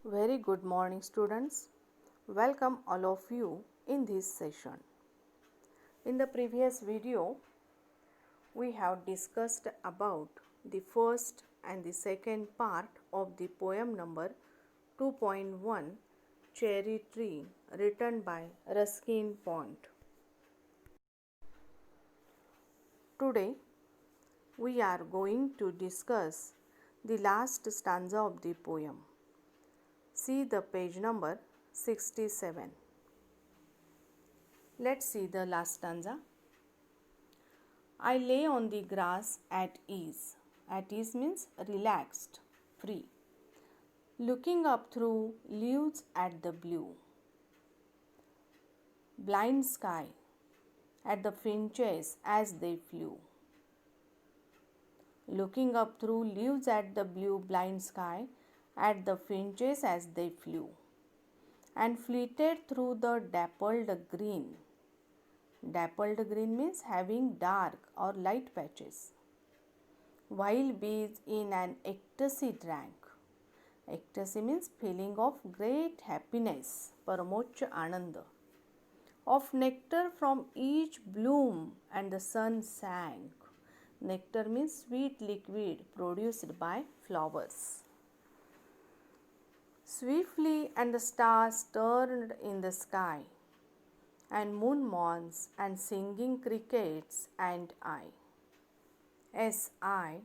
Very good morning, students. Welcome all of you in this session. In the previous video, we have discussed about the first and the second part of the poem number 2.1 Cherry Tree, written by Ruskin Pond. Today, we are going to discuss the last stanza of the poem. See the page number 67. Let's see the last stanza. I lay on the grass at ease. At ease means relaxed, free. Looking up through leaves at the blue. Blind sky, at the finches as they flew. Looking up through leaves at the blue blind sky, at the finches as they flew, and flitted through the dappled green. Dappled green means having dark or light patches. While bees in an ecstasy drank. Ecstasy means feeling of great happiness, paramochya ananda. Of nectar from each bloom and the sun sank. Nectar means sweet liquid produced by flowers. Swiftly and the stars turned in the sky, and moon mourns and singing crickets and I. As I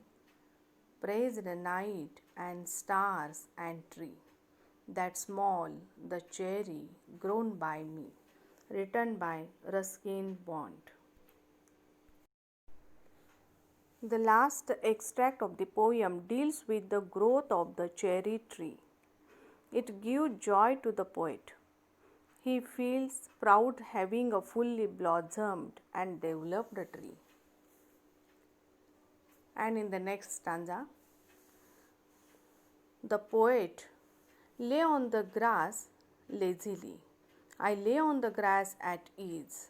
praised the night and stars and tree, that small the cherry grown by me. Written by Ruskin Pond. The last extract of the poem deals with the growth of the cherry tree. It gives joy to the poet. He feels proud having a fully blossomed and developed tree. And in the next stanza, the poet lay on the grass lazily. I lay on the grass at ease,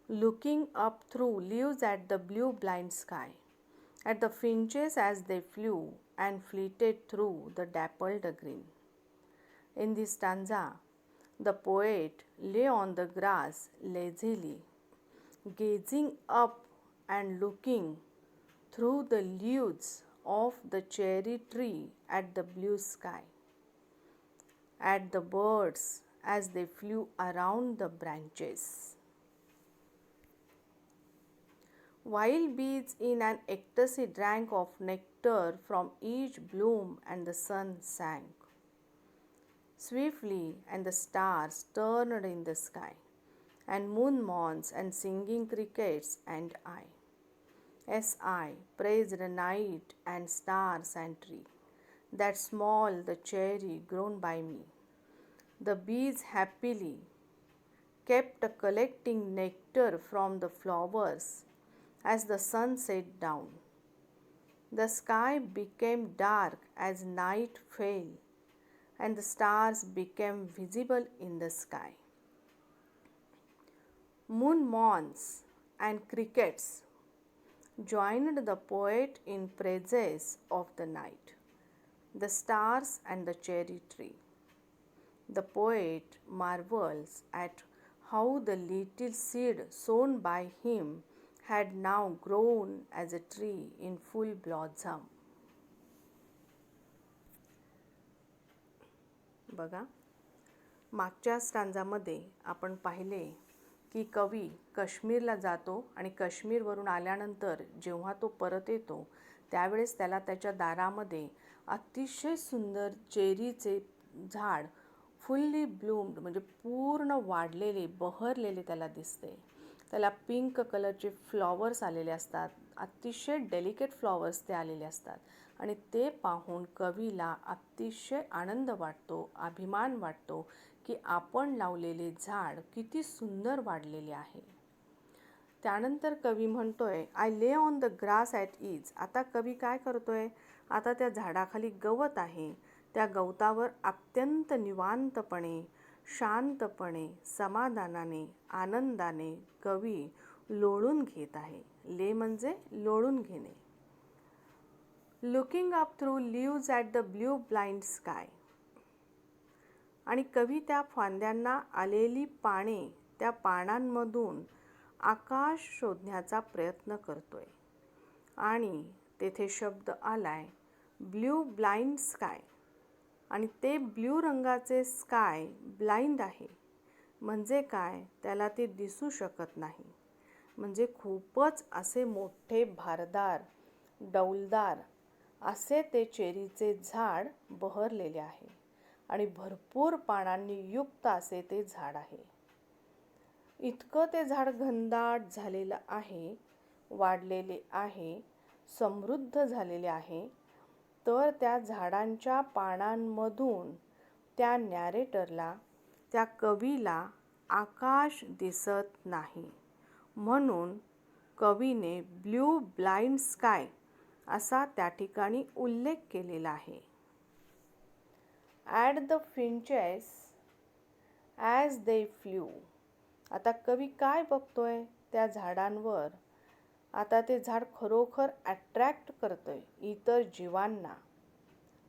looking up through leaves at the blue blind sky, at the finches as they flew and flitted through the dappled green. In this stanza, the poet lay on the grass lazily, gazing up and looking through the leaves of the cherry tree at the blue sky, at the birds as they flew around the branches. While bees in an ecstasy drank of nectar from each bloom and the sun sank. Swiftly and the stars turned in the sky, and moon mourns and singing crickets and I. As I praised the night and stars and tree, that small the cherry grown by me. The bees happily kept collecting nectar from the flowers as the sun set down. The sky became dark as night fell, and the stars became visible in the sky. Moon mourns and crickets joined the poet in praises of the night, the stars and the cherry tree. The poet marvels at how the little seed sown by him had now grown as a tree in full blossom. बघा, मागच्या स्टांजामध्ये आपण पाहिले की कवी काश्मीरला जातो आणि काश्मीरवरून आल्यानंतर जेव्हा तो परत येतो त्यावेळेस त्याला त्याच्या दारामध्ये अतिशय सुंदर चेरीचे झाड फुल्ली ब्लूम्ड म्हणजे पूर्ण वाढलेले बहरलेले त्याला दिसते. त्याला पिंक कलरचे फ्लॉवर्स आलेले असतात, अतिशय डेलिकेट फ्लॉवर्स ते आलेले असतात आणि ते पाहून कवीला अतिशय आनंद वाटतो, अभिमान वाटतो की आपण लावलेले झाड किती सुंदर वाढलेले आहे. त्यानंतर कवी म्हणतोय आय ले ऑन द ग्रास ॲट ईज. आता कवी काय करतोय, आता त्या झाडाखाली गवत आहे, त्या गवतावर अत्यंत निवांतपणे, शांतपणे, समाधानाने, आनंदाने कवी लोळून घेत आहे. ले म्हणजे लोळून घेणे. Looking up through leaves at the blue blind sky. आणि कवी त्या फांद्यांना आलेली पाने, त्या पानांमधून आकाश शोधण्याचा प्रयत्न करतोय. आणि तेथे शब्द आलाय ब्ल्यू ब्लाइंड स्काय. आणि ते ब्ल्यू रंगाचे स्काय ब्लाइंड आहे. म्हणजे काय? त्याला ते दिसू शकत नाही. म्हणजे खूपच असे मोठे, भारदार, डौलदार असे ते चेरीचे झाड बहरलेले आहे आणि भरपूर पानांनी युक्त असे ते झाड आहे. इतकं ते झाड घनदाट झालेलं आहे, वाढलेले आहे, समृद्ध झालेले आहे. तर त्या झाडांच्या पानांमधून त्या नॅरेटरला, त्या कवीला आकाश दिसत नाही. म्हणून कवीने ब्ल्यू ब्लाइंड स्काय असा त्या ठिकाणी उल्लेख केलेला आहे. At the finches as they flew. आता कवी काय बघतोय त्या झाडांवर? आता ते झाड खरोखर अट्रॅक्ट करतोय इतर जीवांना.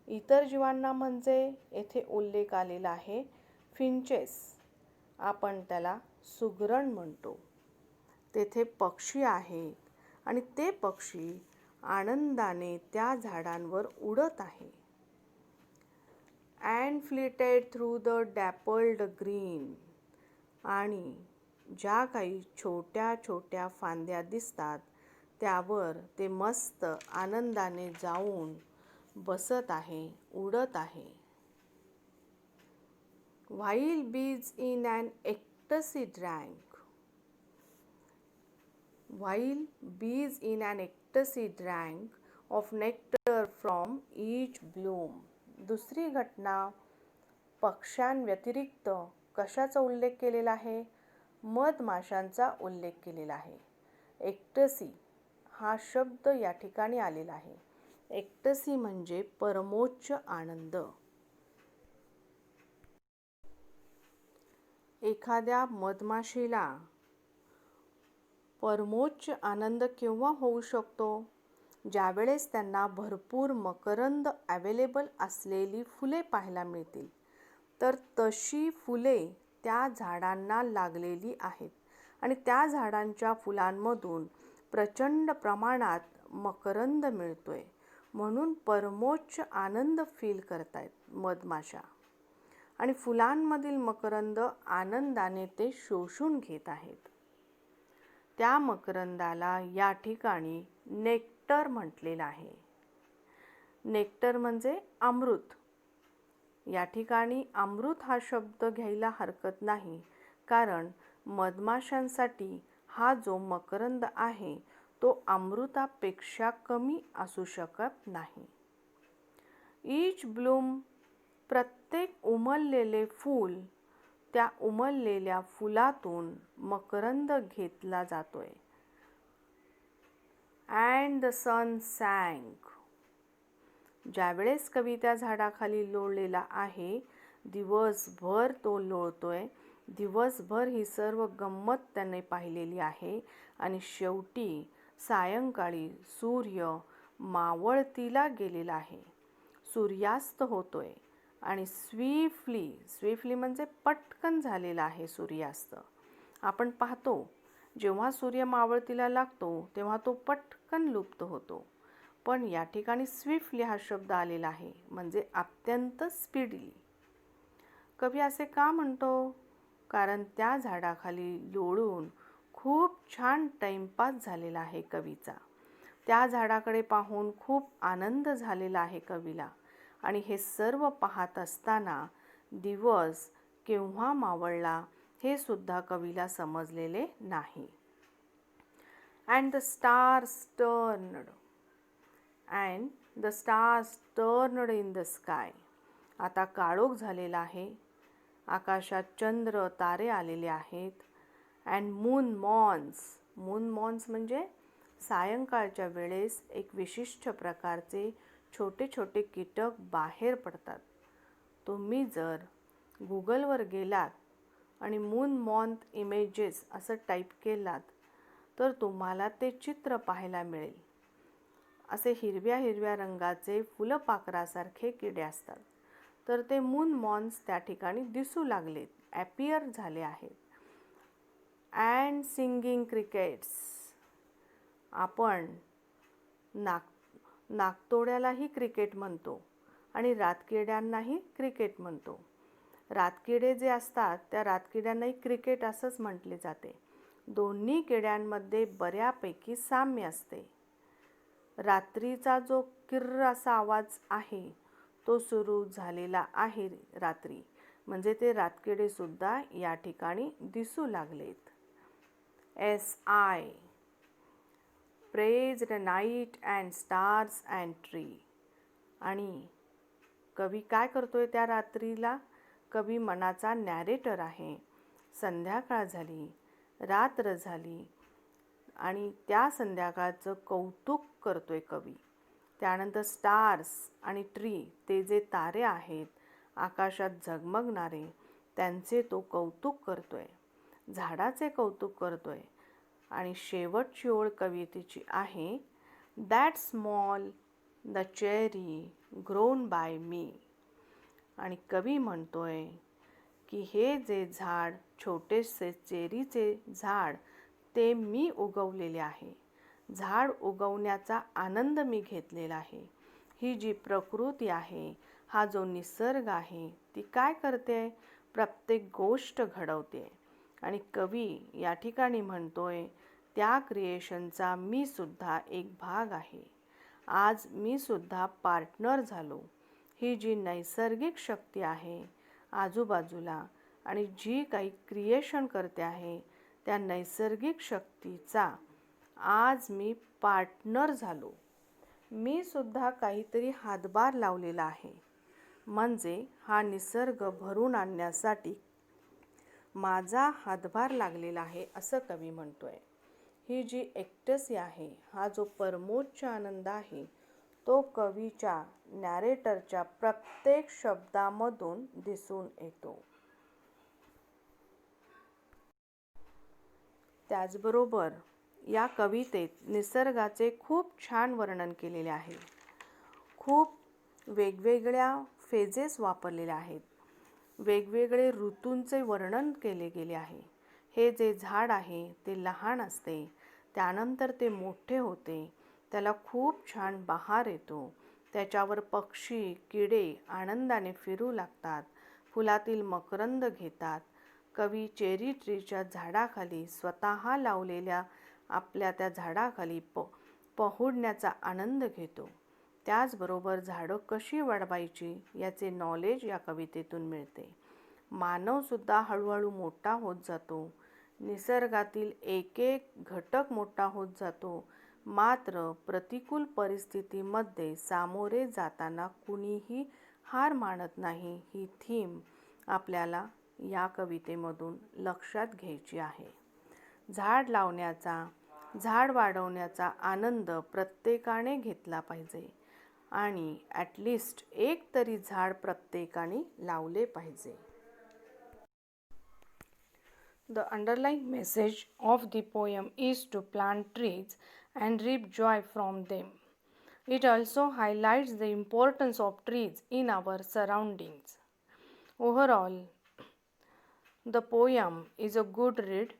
इतर जीवांना म्हणजे येथे उल्लेख आलेला आहे फिंचेस. आपण त्याला सुगरण म्हणतो. तेथे पक्षी आहेत आणि ते पक्षी आनंदाने त्या झाडांवर उडत आहे. And flitted through the dappled green. आणि ज्या काही छोट्या छोट्या फांद्या दिसतात त्यावर ते मस्त आनंदाने जाऊन बसत आहे, उडत आहे. While bees in an ecstasy drank. While bees in an ecstasy drank of nectar from each bloom. दुसरी घटना, पक्ष्यांव्यतिरिक्त कशाचा उल्लेख केलेला आहे? मधमाशांचा उल्लेख केलेला आहे. एक्टसी हा शब्द या ठिकाणी आलेला आहे. एक्टसी म्हणजे परमोच्च आनंद. एखाद्या मधमाशीला परमोच्च आनंद केव्हा होऊ शकतो? ज्यावेळेस त्यांना भरपूर मकरंद अवेलेबल असलेली फुले पाहायला मिळतील. तर तशी फुले त्या झाडांना लागलेली आहेत आणि त्या झाडांच्या फुलांमधून प्रचंड प्रमाणात मकरंद मिळतोय. म्हणून परमोच्च आनंद फील करतायत मधमाशा आणि फुलांमधील मकरंद आनंदाने ते शोषून घेत आहेत. त्या मकरंदाला या ठिकाणी नेक्टर म्हटलेलं आहे. नेक्टर म्हणजे अमृत. या ठिकाणी अमृत हा शब्द घ्यायला हरकत नाही, कारण मधमाशांसाठी हा जो मकरंद आहे तो अमृतापेक्षा कमी असू शकत नाही. ईच ब्लूम, प्रत्येक उमललेले फूल, त्या उमललेल्या फुलातून मकरंद घेतला जातोय. अँड द सन सॅंक. ज्यावेळेस कवी त्या झाडाखाली लोळलेला आहे, दिवसभर तो लोळतोय. दिवसभर ही सर्व गंमत त्याने पाहिलेली आहे आणि शेवटी सायंकाळी सूर्य मावळतीला गेलेला आहे. सूर्यास्त होतोय आणि स्विफ्टली म्हणजे पटकन झालेला आहे सूर्यास्त. आपण पाहतो जेव्हा सूर्य मावळतीला लागतो तेव्हा तो पटकन लुप्त होतो. पण या ठिकाणी स्विफ्टली हा शब्द आलेला आहे, म्हणजे अत्यंत स्पीडली. कवी असे का म्हणतो? कारण त्या झाडाखाली लोळून खूप छान टाइमपास झालेला आहे कवीचा. त्या झाडाकडे पाहून खूप आनंद झालेला आहे कवीला आणि हे सर्व पाहत असताना दिवस केव्हा मावळला हे सुद्धा कवीला समजलेले नाही. And the stars turned in the sky. आता काळोख झालेला आहे, आकाशात चंद्र तारे आलेले आहेत. अँड मून मॉन्स म्हणजे सायंकाळच्या वेळेस एक विशिष्ट प्रकारचे छोटे छोटे कीटक बाहेर पडतात. तुम्ही जर गुगलवर गेलात आणि मून मॉन्थ इमेजेस असं टाईप केलात तर तुम्हाला ते चित्र पाहायला मिळेल. असे हिरव्या हिरव्या रंगाचे फुलपाखरासारखे किडे असतात. तर ते मून मॉन्स त्या ठिकाणी दिसू लागलेत, ॲपियर झाले आहेत. अँड सिंगिंग क्रिकेट्स, आपण नाकतोड्यालाही क्रिकेट म्हणतो आणि रातकिड्यांनाही क्रिकेट म्हणतो. रातकिडे जे असतात त्या रातकिड्यांनाही क्रिकेट असंच म्हटले जाते. दोन्ही किड्यांमध्ये बऱ्यापैकी साम्य असते. रात्रीचा जो किर्र असा आवाज आहे तो सुरू झालेला आहे रात्री, म्हणजे ते रातकिडे सुद्धा या ठिकाणी दिसू लागलेत. SI praised night and stars and tree. आणि कवी काय करतोय त्या रात्रीला? कवी मनाचा नॅरेटर आहे. संध्याकाळ झाली, रात्र झाली आणि त्या संध्याकाळचं कौतुक करतोय कवी. त्यानंतर स्टार्स आणि ट्री, ते जे तारे आहेत आकाशात झगमगणारे, त्यांचे तो कौतुक करतोय, झाडाचे कौतुक करतोय. आणि शेवटची ओळ कवितेची आहे, that small the cherry grown by me. आणि कवी म्हणतोय की हे जे झाड, छोटेसे चेरीचे झाड, ते मी उगवलेले आहे. झाड उगवण्याचा आनंद मी घेतलेला आहे. ही जी प्रकृती आहे, हा जो निसर्ग आहे, ती काय करते? प्रत्येक गोष्ट घडवते. आणि कवी या ठिकाणी म्हणतोय, त्या क्रिएशनचा मी सुद्धा एक भाग आहे. आज मी सुद्धा पार्टनर झालो. ही जी नैसर्गिक शक्ती आहे आजूबाजूला आणि जी काही क्रिएशन करते आहे, त्या नैसर्गिक शक्तीचा आज मी पार्टनर झालो. मी सुद्धा काहीतरी हातभार लावलेला आहे. म्हणजे हा निसर्ग भरून आणण्यासाठी माझा हातभार लागलेला आहे, असं कवी म्हणतोय. ही जी एक्टसी आहे, हा जो परमोच्च आनंद आहे, तो कवीच्या नॅरेटरच्या प्रत्येक शब्दामधून दिसून येतो. त्याचबरोबर या कवितेत निसर्गाचे खूप छान वर्णन केलेले आहे. खूप वेगवेगळ्या फेजेस वापरलेल्या आहेत. वेगवेगळे ऋतूंचे वर्णन केले गेले आहे. हे जे झाड आहे ते लहान असते, त्यानंतर ते मोठे होते, त्याला खूप छान बहार येतो, त्याच्यावर पक्षी किडे आनंदाने फिरू लागतात, फुलातील मकरंद घेतात. कवी चेरी ट्रीच्या झाडाखाली, स्वतः लावलेल्या आपल्या त्या झाडाखाली पहुडण्याचा आनंद घेतो. त्याचबरोबर झाडं कशी वाढवायची याचे नॉलेज या कवितेतून मिळते. मानवसुद्धा हळूहळू मोठा होत जातो. निसर्गातील एक एक घटक मोठा होत जातो. मात्र प्रतिकूल परिस्थितीमध्ये सामोरे जाताना कुणीही हार मानत नाही. ही थीम आपल्याला या कवितेमधून लक्षात घ्यायची आहे. झाड लावण्याचा, झाड वाढवण्याचा आनंद प्रत्येकाने घेतला पाहिजे आणि ॲटलिस्ट एक तरी झाड प्रत्येकाने लावले पाहिजे. The underlying message of the poem is to plant trees and reap joy from them. It also highlights the importance of trees in our surroundings. Overall, the poem is a good read.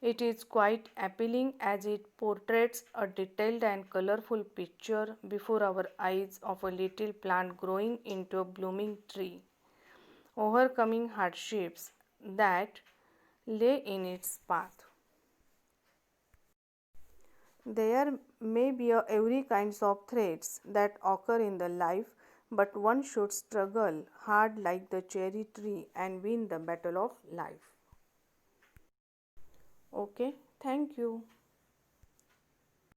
It is quite appealing as it portrays a detailed and colorful picture before our eyes of a little plant growing into a blooming tree, overcoming hardships that lay in its path. There may be every kinds of threats that occur in the life, but one should struggle hard like the cherry tree and win the battle of life. Okay, thank you.